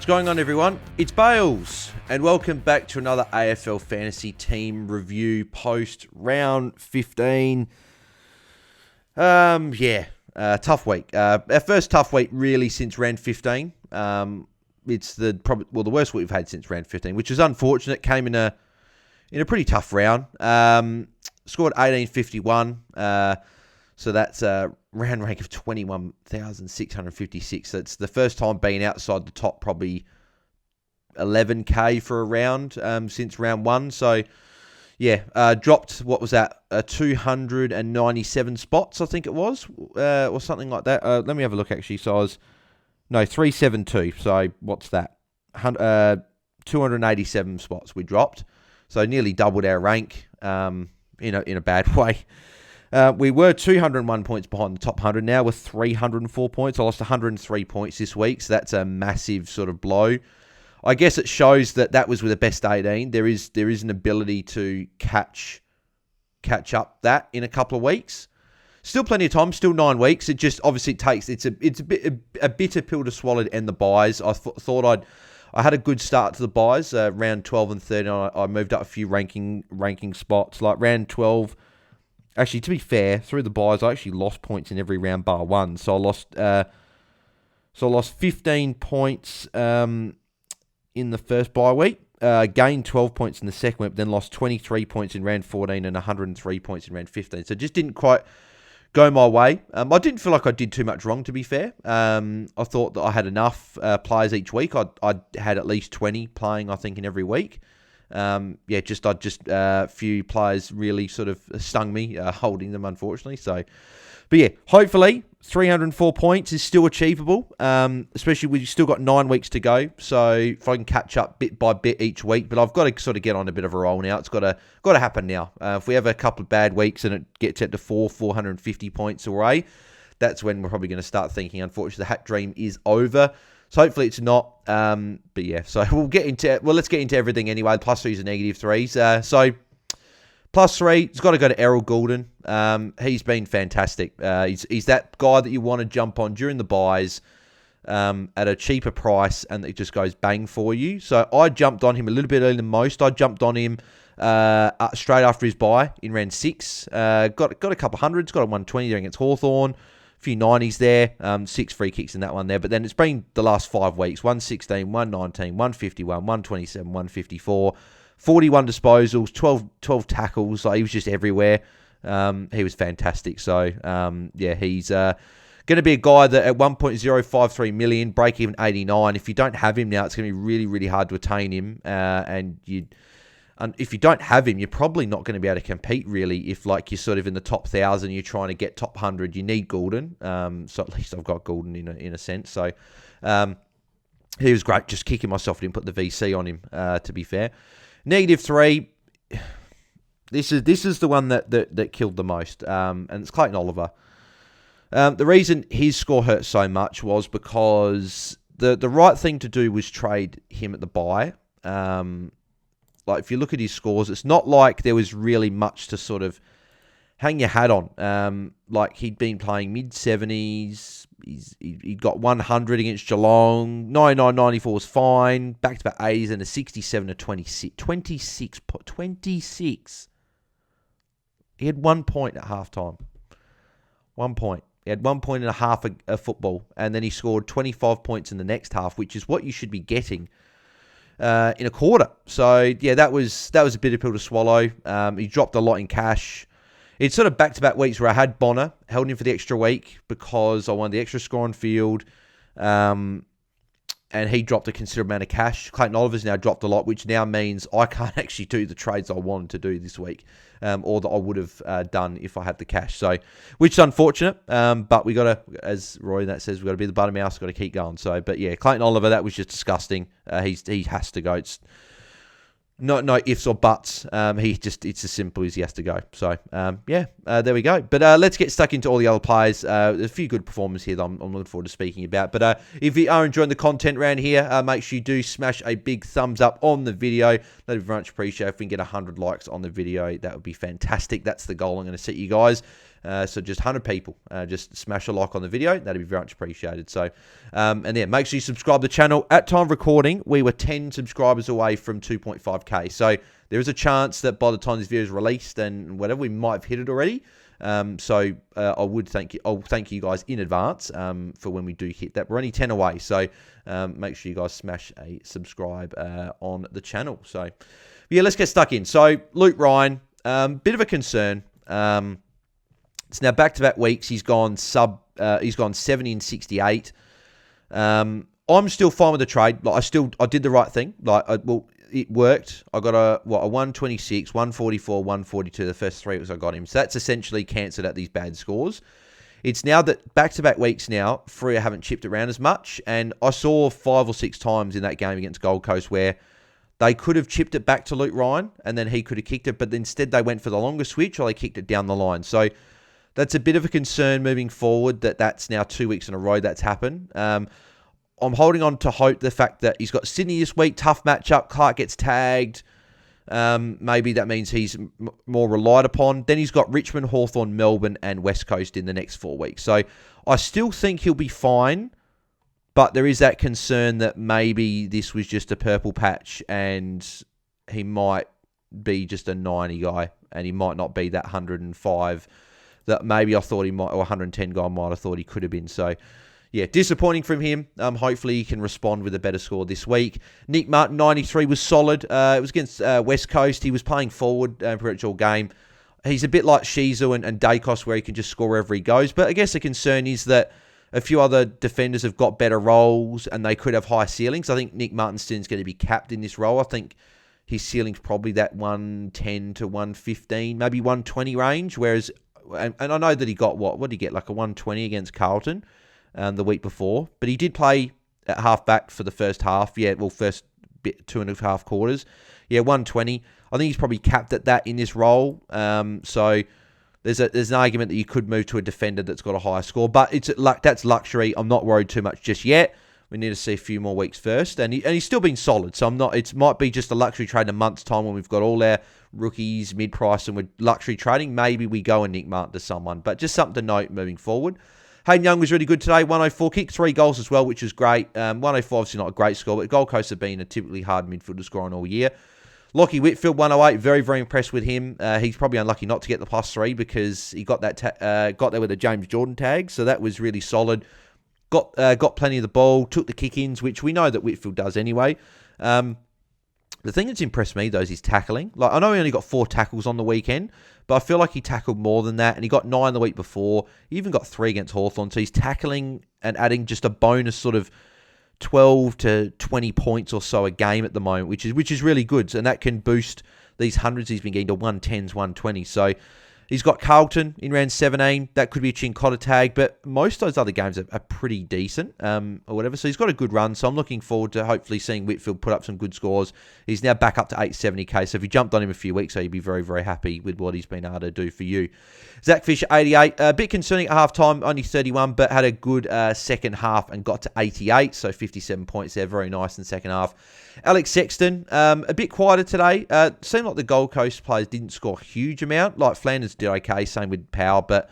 What's going on, everyone? It's Bales, and welcome back to another AFL Fantasy Team Review post round 15. Tough week. Our first tough week really since round 15. It's the worst week we've had since round 15, which is unfortunate. Came in a pretty tough round. Scored 1851. So that's a round rank of 21,656. That's the first time being outside the top probably 11k for a round since round one. So yeah, dropped, what was that, 297 spots, I think it was, or something like that. Let me have a look, actually. So I was, 372. So what's that? 287 spots we dropped. So nearly doubled our rank in a bad way. We were 201 points behind the top 100. Now we're 304 points. I lost 103 points this week, so that's a massive sort of blow. I guess it shows that was with the best 18. There is an ability to catch up that in a couple of weeks. Still plenty of time. Still 9 weeks. It just obviously takes. It's a bitter pill to swallow to end the buys. I thought I had a good start to the buys. Round 12 and 13, I moved up a few ranking spots. Like round 12. Actually, to be fair, through the buys, I actually lost points in every round bar one. So I lost 15 points in the first bye week. Gained 12 points in the second week, but then lost 23 points in round 14 and 103 points in round 15. So it just didn't quite go my way. I didn't feel like I did too much wrong, to be fair. I thought that I had enough players each week. I had at least 20 playing, I think, in every week. A few players really sort of stung me, holding them, unfortunately. So, but yeah, hopefully 304 points is still achievable, especially with you still got 9 weeks to go. So if I can catch up bit by bit each week, but I've got to sort of get on a bit of a roll now. It's got to happen now. If we have a couple of bad weeks and it gets up to 450 points away, that's when we're probably going to start thinking, unfortunately, the hat dream is over. So hopefully it's not, but yeah, so let's get into everything anyway, plus threes and negative threes. So plus three, it's got to go to Errol Goulden. He's been fantastic. He's that guy that you want to jump on during the buys at a cheaper price, and it just goes bang for you. So I jumped on him a little bit earlier than most. I jumped on him straight after his buy in round 6. Got a couple hundreds, got a 120 there against Hawthorn. Few 90s there, 6 free kicks in that one there. But then it's been the last 5 weeks, 116, 119, 151, 127, 154, 41 disposals, 12 tackles. Like, he was just everywhere. He was fantastic. So, he's going to be a guy that at 1.053 million, break even 89. If you don't have him now, it's going to be really, really hard to attain him. And if you don't have him, you're probably not going to be able to compete, really. If, like, you're sort of in the top 1,000, you're trying to get top 100, you need Goulden. So at least I've got Goulden in a sense. So he was great. Just kicking myself, didn't put the VC on him, to be fair. Negative 3. This is the one that killed the most, and it's Clayton Oliver. The reason his score hurt so much was because the right thing to do was trade him at the bye. Like, if you look at his scores, it's not like there was really much to sort of hang your hat on. Like, he'd been playing mid-70s. He got 100 against Geelong. 99-94 was fine. Back-to-back 80s and a 67 to 26. 26. He had 1 point at halftime. 1 point. He had 1 point and a half of football. And then he scored 25 points in the next half, which is what you should be getting in a quarter. So yeah, that was a bitter pill to swallow. He dropped a lot in cash. It's sort of back-to-back weeks where I had Bonner, held him for the extra week because I wanted the extra score on field, and he dropped a considerable amount of cash. Clayton Oliver's now dropped a lot, which now means I can't actually do the trades I wanted to do this week, or that I would have done if I had the cash. So, which is unfortunate, but we got to, as Roy that says, we got to be the butt of mouse, got to keep going. So, but yeah, Clayton Oliver, that was just disgusting. He has to go. It's no ifs or buts. It's as simple as he has to go. So, there we go. But let's get stuck into all the other players. There's a few good performers here that I'm looking forward to speaking about. But if you are enjoying the content around here, make sure you do smash a big thumbs up on the video. That'd be very much appreciated. If we can get 100 likes on the video, that would be fantastic. That's the goal I'm going to set you guys. So just 100 people, just smash a like on the video. That'd be very much appreciated. So, and yeah, make sure you subscribe to the channel. At time of recording, we were 10 subscribers away from 2.5k. So there is a chance that by the time this video is released and whatever, we might have hit it already. So I would thank you. I'll thank you guys in advance for when we do hit that. We're only 10 away, so make sure you guys smash a subscribe on the channel. So yeah, let's get stuck in. So Luke Ryan, bit of a concern. It's now back-to-back weeks. He's gone 70 and 68. I'm still fine with the trade. Like I did the right thing. It worked. I got a 126, 144, 142, the first 3 weeks I got him. So that's essentially cancelled out these bad scores. It's now that back-to-back weeks now, Freo haven't chipped around as much. And I saw 5 or 6 times in that game against Gold Coast where they could have chipped it back to Luke Ryan and then he could have kicked it. But instead they went for the longer switch or they kicked it down the line. So that's a bit of a concern moving forward that's now 2 weeks in a row that's happened. I'm holding on to hope the fact that he's got Sydney this week, tough matchup, Clark gets tagged. Maybe that means he's more relied upon. Then he's got Richmond, Hawthorn, Melbourne and West Coast in the next 4 weeks. So I still think he'll be fine, but there is that concern that maybe this was just a purple patch and he might be just a 90 guy and he might not be that 105 that maybe I thought he might, or 110 guy I might have thought he could have been. So yeah, disappointing from him. Hopefully he can respond with a better score this week. Nick Martin, 93, was solid. It was against West Coast. He was playing forward pretty much all game. He's a bit like Shizu and Dacos where he can just score wherever he goes. But I guess the concern is that a few other defenders have got better roles and they could have high ceilings. I think Nick Martinson's going to be capped in this role. I think his ceiling's probably that 110 to 115, maybe 120 range. Whereas, and I know that he got what did he get? Like a 120 against Carlton the week before. But he did play at half-back for the first half. Yeah, well, first bit, 2.5 quarters. Yeah, 120. I think he's probably capped at that in this role. So there's an argument that you could move to a defender that's got a higher score. But that's luxury. I'm not worried too much just yet. We need to see a few more weeks first. And he's still been solid. So it might be just a luxury trade in a month's time when we've got all our rookies mid-price and we're luxury trading. Maybe we go and Nick Martin to someone. But just something to note moving forward. Hayden Young was really good today, 104, kicked 3 goals as well, which was great. 104, obviously not a great score, but Gold Coast have been a typically hard midfielder scoring all year. Lockie Whitfield, 108, very, very impressed with him. He's probably unlucky not to get the +3 because he got that got there with a James Jordan tag, so that was really solid. Got plenty of the ball, took the kick-ins, which we know that Whitfield does anyway. The thing that's impressed me, though, is his tackling. Like, I know he only got 4 tackles on the weekend, but I feel like he tackled more than that, and he got 9 the week before. He even got 3 against Hawthorn, so he's tackling and adding just a bonus sort of 12 to 20 points or so a game at the moment, which is really good, and that can boost these hundreds he's been getting to 110s, 120s. So he's got Carlton in round 17. That could be a Chincotta tag, but most of those other games are pretty decent or whatever. So he's got a good run. So I'm looking forward to hopefully seeing Whitfield put up some good scores. He's now back up to 870k. So if you jumped on him a few weeks ago, you'd be very, very happy with what he's been able to do for you. Zach Fisher, 88. A bit concerning at halftime, only 31, but had a good second half and got to 88. So 57 points there. Very nice in the second half. Alex Sexton, a bit quieter today. Seemed like the Gold Coast players didn't score a huge amount. Like Flanders did okay, same with Powell, but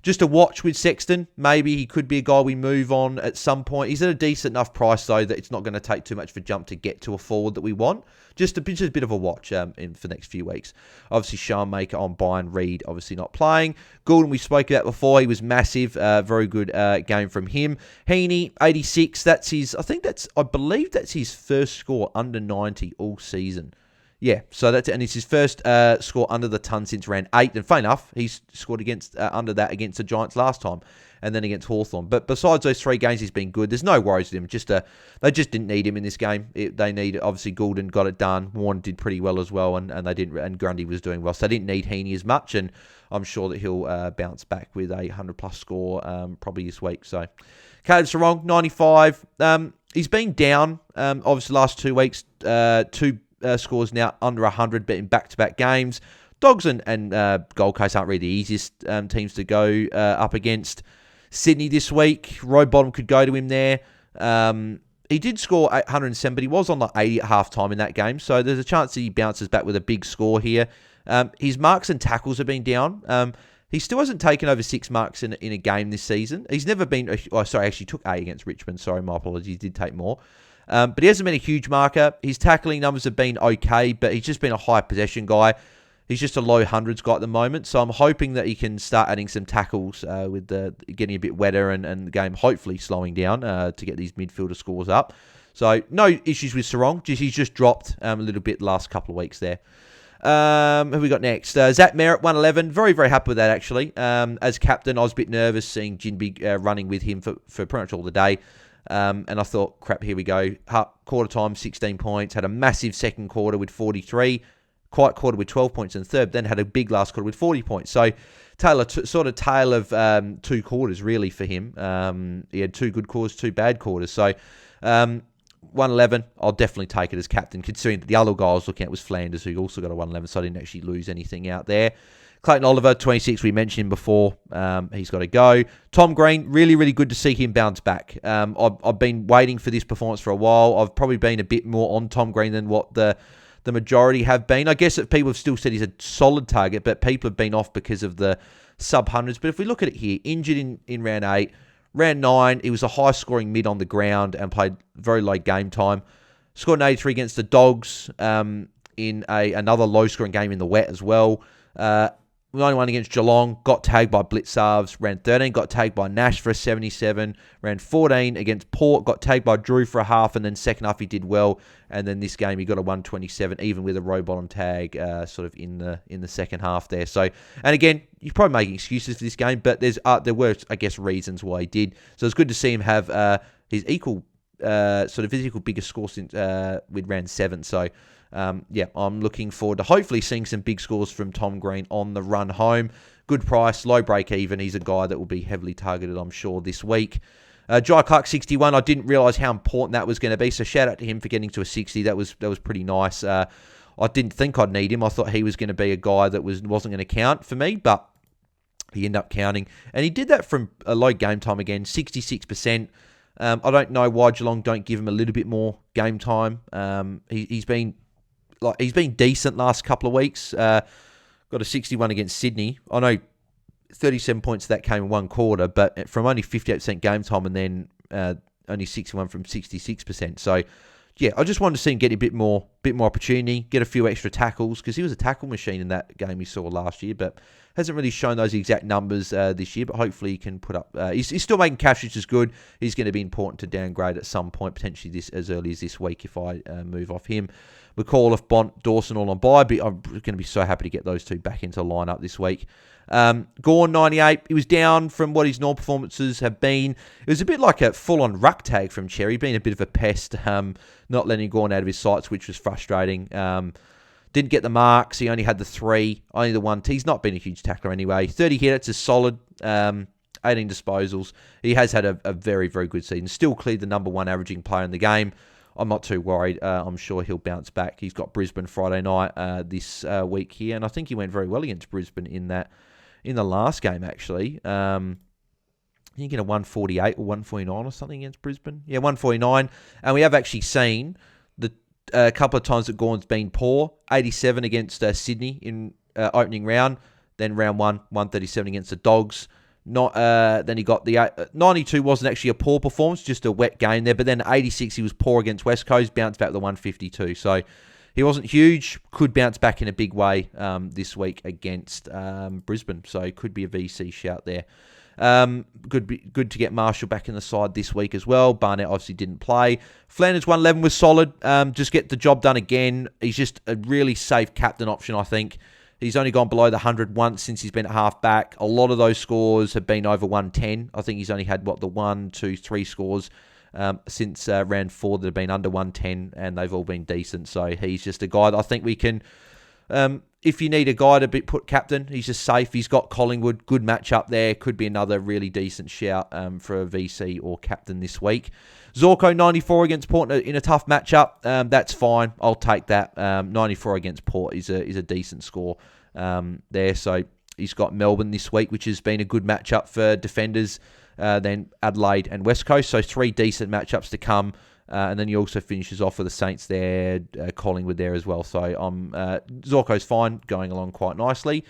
just a watch with Sexton. Maybe he could be a guy we move on at some point. He's at a decent enough price, though, that it's not going to take too much of a jump to get to a forward that we want. Just a bit of a watch for the next few weeks. Obviously, Sean Maker on Byron Reid, obviously not playing. Goulden, we spoke about before. He was massive. Very good game from him. Heaney, 86. I believe that's his first score under 90 all season. Yeah, so and it's his first score under the ton since round 8. And funny enough, he's scored under that against the Giants last time, and then against Hawthorn. But besides those 3 games, he's been good. There's no worries with him. They just didn't need him in this game. Obviously Goulden got it done. Warren did pretty well as well, and they didn't. And Grundy was doing well, so they didn't need Heaney as much. And I'm sure that he'll bounce back with a 100+ score probably this week. So Caleb Sarong, 95. He's been down. Obviously last 2 weeks, 2 scores now under 100, but in back-to-back games. Dogs and Gold Coast aren't really the easiest teams to go up against. Sydney this week, Rowbottom could go to him there. He did score 807, but he was on like 80 at halftime in that game, so there's a chance that he bounces back with a big score here. His marks and tackles have been down. He still hasn't taken over 6 marks in a game this season. He's never been... actually took 8 against Richmond. Sorry, my apologies. He did take more. But he hasn't been a huge marker. His tackling numbers have been okay, but he's just been a high possession guy. He's just a low hundreds guy at the moment. So I'm hoping that he can start adding some tackles with getting a bit wetter and the game hopefully slowing down to get these midfielder scores up. So no issues with Sarong. He's just dropped a little bit the last couple of weeks there. Who have we got next? Zach Merritt, 111. Very, very happy with that, actually. As captain, I was a bit nervous seeing Jinby running with him for pretty much all the day. And I thought, crap, here we go. Quarter time, 16 points. Had a massive second quarter with 43. Quiet quarter with 12 points in the third. Then had a big last quarter with 40 points. So, tale of 2 quarters, really, for him. He had 2 good quarters, 2 bad quarters. So, 111, I'll definitely take it as captain, considering that the other guy I was looking at was Flanders, who also got a 111, so I didn't actually lose anything out there. Clayton Oliver, 26, we mentioned him before. He's got to go. Tom Green, really, really good to see him bounce back. I've been waiting for this performance for a while. I've probably been a bit more on Tom Green than what the majority have been. I guess that people have still said he's a solid target, but people have been off because of the sub-hundreds. But if we look at it here, injured in round 8, round 9, he was a high-scoring mid on the ground and played very low game time. Scored an 83 against the Dogs in another low-scoring game in the wet as well. 91 against Geelong, got tagged by Blitzarves. Round 13, got tagged by Nash for a 77. Round 14 against Port, got tagged by Drew for a half, and then second half he did well. And then this game he got a 127, even with a row bottom tag sort of in the second half there. So, and again, you're probably making excuses for this game, but there were, I guess, reasons why he did. So it's good to see him have his equal biggest score since with round 7. So, I'm looking forward to hopefully seeing some big scores from Tom Green on the run home. Good price, low break even. He's a guy that will be heavily targeted, I'm sure, this week. Jai Clark, 61. I didn't realise how important that was going to be, so shout out to him for getting to a 60. That was pretty nice. I didn't think I'd need him. I thought he was going to be a guy that wasn't going to count for me, but he ended up counting. And he did that from a low game time again, 66%. I don't know why Geelong don't give him a little bit more game time. He's been decent last couple of weeks. Got a 61 against Sydney. I know 37 points of that came in one quarter, but from only 58% game time and then only 61 from 66%. So, yeah, I just wanted to see him get a bit more opportunity, get a few extra tackles, because he was a tackle machine in that game we saw last year, but hasn't really shown those exact numbers this year, but hopefully he can put up... He's still making cash, which is good. He's going to be important to downgrade at some point, potentially as early as this week if I move off him. McAuliffe, Bont, Dawson all on bye, but I'm going to be so happy to get those two back into the lineup this week. Gawn, 98. He was down from what his normal performances have been. It was a bit like a full-on ruck tag from Cherry, being a bit of a pest, not letting Gawn out of his sights, which was frustrating. Didn't get the marks. He only had the 3, only the 1. He's not been a huge tackler anyway. 30 hits is solid. 18 disposals. He has had a very, very good season. Still cleared the number 1 averaging player in the game. I'm not too worried. I'm sure he'll bounce back. He's got Brisbane Friday night this week here, and I think he went very well against Brisbane in the last game, actually. You get a 148 or 149 or something against Brisbane. Yeah, 149. And we have actually seen a couple of times that Gawn's been poor. 87 against Sydney in opening round. Then round 1, 137 against the Dogs. Then he got the 92 wasn't actually a poor performance, just a wet game there. But then 86 he was poor against West Coast, bounced back to the 152. So he wasn't huge, could bounce back in a big way this week against Brisbane. So could be a VC shout there. Good to get Marshall back in the side this week as well. Barnett obviously didn't play. Flanders 111 was solid. Just get the job done again. He's just a really safe captain option, I think. He's only gone below the 100 once since he's been at half back. A lot of those scores have been over 110. I think he's only had, the 1, 2, 3 scores since round 4 that have been under 110, and they've all been decent. So he's just a guy that I think we can... if you need a guy to put captain, he's just safe. He's got Collingwood, good matchup there. Could be another really decent shout for a VC or captain this week. Zorko, 94 against Port in a tough matchup. That's fine. I'll take that. 94 against Port is a decent score there. So he's got Melbourne this week, which has been a good matchup for defenders. Then Adelaide and West Coast. So 3 decent matchups to come. And then he also finishes off with the Saints there, Collingwood there as well. So Zorko's fine, going along quite nicely.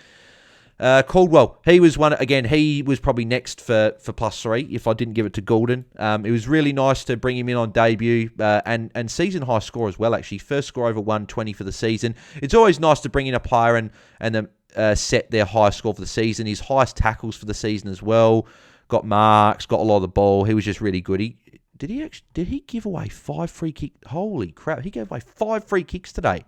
Caldwell, he was one again. He was probably next for +3 if I didn't give it to Goulden. It was really nice to bring him in on debut and season high score as well. Actually, first score over 120 for the season. It's always nice to bring in a player and set their high score for the season. His highest tackles for the season as well. Got marks, got a lot of the ball. He was just really good. Did he give away 5 free kicks? Holy crap! He gave away 5 free kicks today.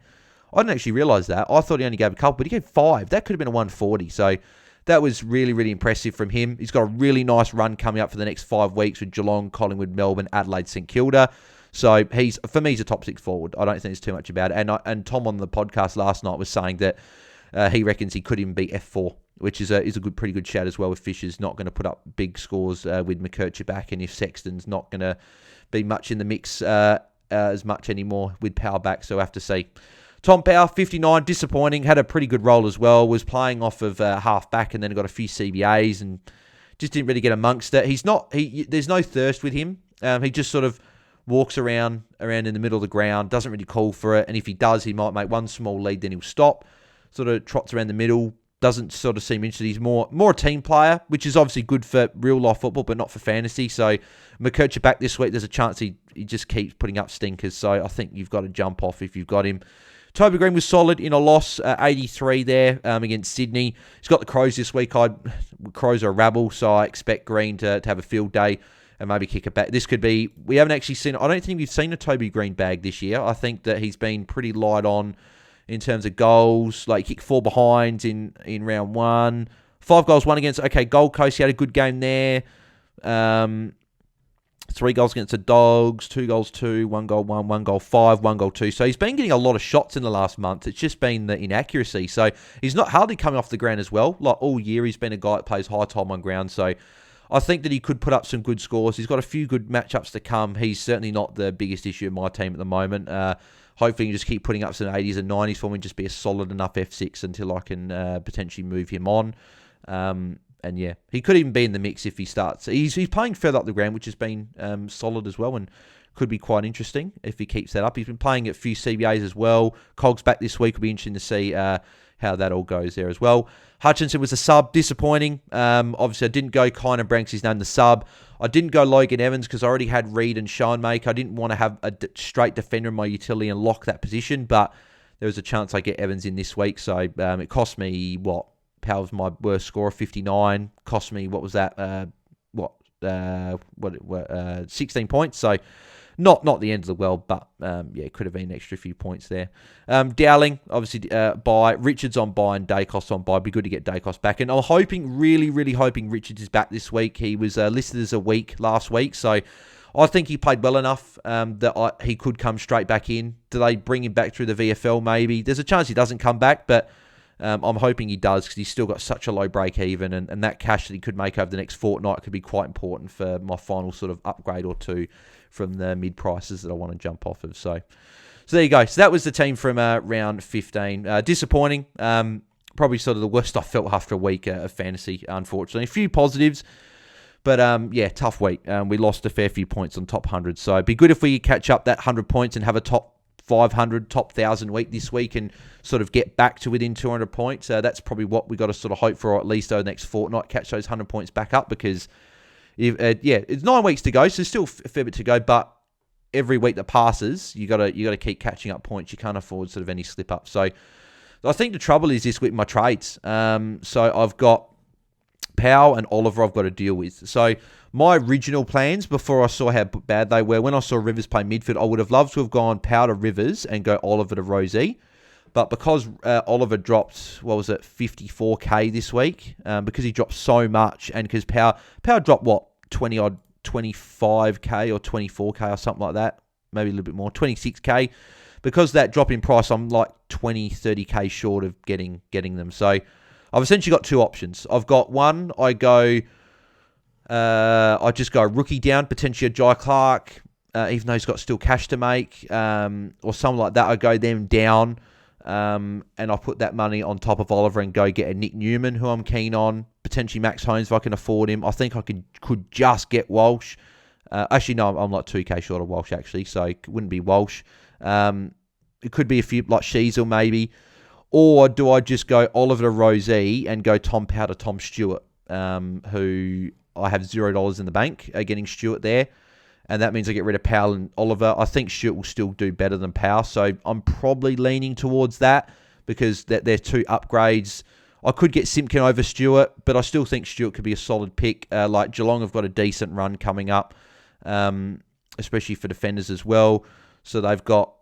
I didn't actually realise that. I thought he only gave a couple, but he gave 5. That could have been a 140. So that was really, really impressive from him. He's got a really nice run coming up for the next 5 weeks with Geelong, Collingwood, Melbourne, Adelaide, St Kilda. So for me, he's a top 6 forward. I don't think there's too much about it. And Tom on the podcast last night was saying that he reckons he could even beat F4, which is a pretty good shout as well. If Fisher's not going to put up big scores with McKercher back, and if Sexton's not going to be much in the mix as much anymore with Power back, so I have to see. Tom Power, 59, disappointing. Had a pretty good role as well. Was playing off of half back and then got a few CBAs and just didn't really get amongst it. There's no thirst with him. He just sort of walks around in the middle of the ground, doesn't really call for it. And if he does, he might make one small lead, then he'll stop. Sort of trots around the middle, doesn't sort of seem interested. He's more a team player, which is obviously good for real life football, but not for fantasy. So McKercher back this week, there's a chance he just keeps putting up stinkers. So I think you've got to jump off if you've got him. Toby Green was solid in a loss, 83 there against Sydney. He's got the Crows this week. Crows are a rabble, so I expect Green to have a field day and maybe kick it back. This could be, we haven't actually seen, I don't think we've seen a Toby Green bag this year. I think that he's been pretty light on in terms of goals. Like, he kicked 4 behinds in round 1. 5 goals, 1 against, Gold Coast, he had a good game there. 3 goals against the Dogs, 2 goals 2, 1 goal 1, 1 goal 5, 1 goal 2. So he's been getting a lot of shots in the last month. It's just been the inaccuracy. So he's not hardly coming off the ground as well. Like, all year he's been a guy that plays high time on ground. So I think that he could put up some good scores. He's got a few good matchups to come. He's certainly not the biggest issue in my team at the moment. Hopefully he can just keep putting up some 80s and 90s for me and just be a solid enough F6 until I can potentially move him on. And yeah, he could even be in the mix if he starts. He's playing further up the ground, which has been solid as well and could be quite interesting if he keeps that up. He's been playing at a few CBAs as well. Cogs back this week. Will be interesting to see how that all goes there as well. Hutchinson was a sub, disappointing. Obviously, I didn't go Kiner Branks, his name the sub. I didn't go Logan Evans because I already had Reed and Schoenmaker. I didn't want to have a straight defender in my utility and lock that position, but there was a chance I get Evans in this week. So it cost me, Power's my worst score, 59. Cost me, 16 points. So not the end of the world, but it could have been an extra few points there. Dowling, obviously, buy. Richards on buy and Dacos on buy. It'd be good to get Dacos back. And I'm hoping, really, really hoping Richards is back this week. He was listed as a week last week, so I think he played well enough that he could come straight back in. Do they bring him back through the VFL? Maybe. There's a chance he doesn't come back, but I'm hoping he does because he's still got such a low break even, and that cash that he could make over the next fortnight could be quite important for my final sort of upgrade or two from the mid prices that I want to jump off of. So there you go. So that was the team from round 15. Disappointing. Probably sort of the worst I felt after a week of fantasy, unfortunately. A few positives, but tough week. We lost a fair few points on top 100. So it'd be good if we catch up that 100 points and have a top 500, top 1,000 week this week and sort of get back to within 200 points. That's probably what we got to sort of hope for, or at least over the next fortnight, catch those 100 points back up because, it's 9 weeks to go, so there's still a fair bit to go, but every week that passes, you got to keep catching up points. You can't afford sort of any slip up. So I think the trouble is this with my trades. So I've got Powell and Oliver I've got to deal with. So my original plans before I saw how bad they were, when I saw Rivers play midfield, I would have loved to have gone Powell to Rivers and go Oliver to Rosie. But because Oliver dropped, 54k this week, because he dropped so much, and because Powell dropped 25k or 24k or something like that, maybe a little bit more, 26k. Because that drop in price, I'm like 30k short of getting them. So I've essentially got 2 options. I've got one, I just go rookie down, potentially a Jai Clark, even though he's got still cash to make, or something like that. I go them down, and I put that money on top of Oliver and go get a Nick Newman, who I'm keen on, potentially Max Holmes if I can afford him. I think I could just get Walsh. Actually, no, I'm like 2k short of Walsh, actually, so it wouldn't be Walsh. It could be a few, like Sheasel maybe. Or do I just go Oliver to Rosie and go Tom Powell to Tom Stewart, who I have $0 in the bank getting Stewart there. And that means I get rid of Powell and Oliver. I think Stewart will still do better than Powell. So I'm probably leaning towards that because they're two upgrades. I could get Simpkin over Stewart, but I still think Stewart could be a solid pick. Like Geelong have got a decent run coming up, especially for defenders as well. So they've got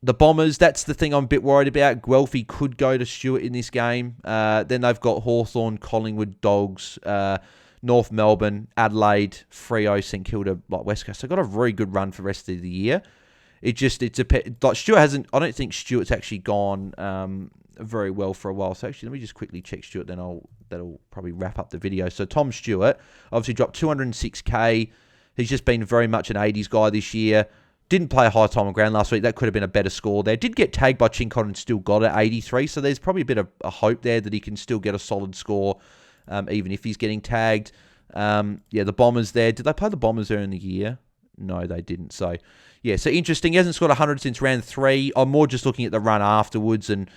the Bombers. That's the thing I'm a bit worried about. Guelphy could go to Stewart in this game. Then they've got Hawthorn, Collingwood, Dogs, North Melbourne, Adelaide, Freo, St Kilda, like West Coast. They've got a very good run for the rest of the year. It's like Stewart hasn't. I don't think Stewart's actually gone very well for a while. So actually, let me just quickly check Stewart. Then that'll probably wrap up the video. So Tom Stewart obviously dropped 206k. He's just been very much an 80s guy this year. Didn't play a high time on ground last week. That could have been a better score there. Did get tagged by Chincon and still got it 83. So there's probably a bit of a hope there that he can still get a solid score, even if he's getting tagged. The Bombers there. Did they play the Bombers there in the year? No, they didn't. So, yeah, so interesting. He hasn't scored 100 since round 3. I'm more just looking at the run afterwards and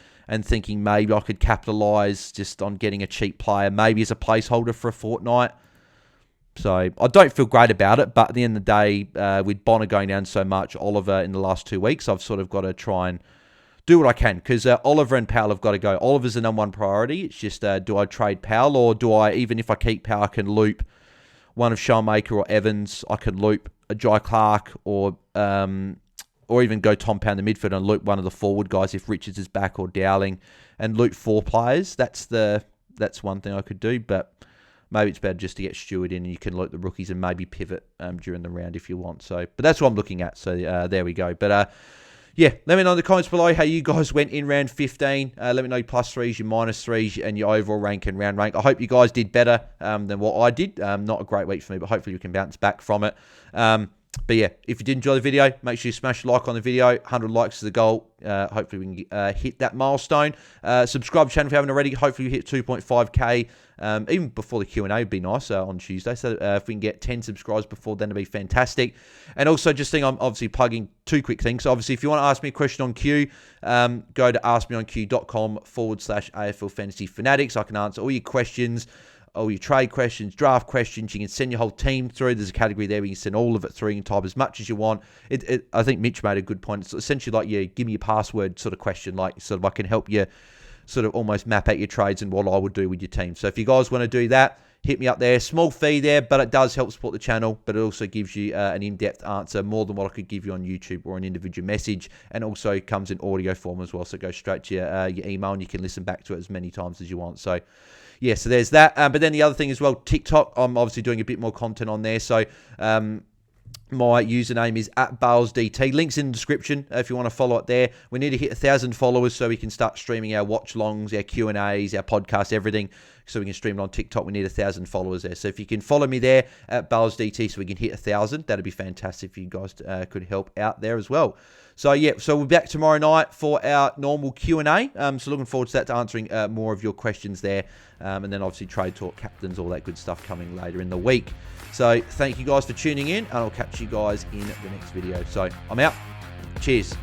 thinking maybe I could capitalise just on getting a cheap player, maybe as a placeholder for a fortnight. So I don't feel great about it, but at the end of the day, with Bonner going down so much, Oliver in the last 2 weeks, I've sort of got to try and do what I can because Oliver and Powell have got to go. Oliver's the number one priority. It's just, do I trade Powell or do I, even if I keep Powell, I can loop one of Showmaker or Evans. I can loop a Jai Clark or even go Tom Powell in the midfield and loop one of the forward guys if Richards is back or Dowling and loop 4 players. That's one thing I could do, but maybe it's better just to get Stewart in and you can loop the rookies and maybe pivot during the round if you want. So, but that's what I'm looking at. So there we go. But yeah, let me know in the comments below how you guys went in round 15. Let me know your +3s, your -3s, and your overall rank and round rank. I hope you guys did better than what I did. Not a great week for me, but hopefully you can bounce back from it. But yeah, if you did enjoy the video, make sure you smash a like on the video. 100 likes is the goal. Hopefully we can hit that milestone. Subscribe to the channel if you haven't already. Hopefully we hit 2.5k. Even before the Q&A would be nice on Tuesday. So if we can get 10 subscribers before then, it'd be fantastic. And also just think I'm obviously plugging 2 quick things. So obviously if you want to ask me a question on Q, go to askmeonq.com/AFL Fantasy Fanatics. I can answer all your questions, all your trade questions, draft questions. You can send your whole team through. There's a category there where you can send all of it through. You can type as much as you want. I think Mitch made a good point. It's essentially like you give me a password sort of question, like sort of I can help you sort of almost map out your trades and what I would do with your team. So if you guys want to do that, hit me up there. Small fee there, but it does help support the channel. But it also gives you an in-depth answer, more than what I could give you on YouTube or an individual message. And also comes in audio form as well. So it goes straight to your email and you can listen back to it as many times as you want. So yeah, so there's that. But then the other thing as well, TikTok, I'm obviously doing a bit more content on there. So my username is @BalesDT. Links in the description if you want to follow it there. We need to hit 1,000 followers so we can start streaming our watch-longs, our Q&As, our podcasts, everything, so we can stream it on TikTok. We need 1,000 followers there. So if you can follow me there @BalesDT so we can hit 1,000, that'd be fantastic if you guys could help out there as well. So yeah, so we're back tomorrow night for our normal Q&A. So looking forward to that, to answering more of your questions there. And then obviously trade talk, captains, all that good stuff coming later in the week. So thank you guys for tuning in, and I'll catch you guys in the next video. So I'm out. Cheers.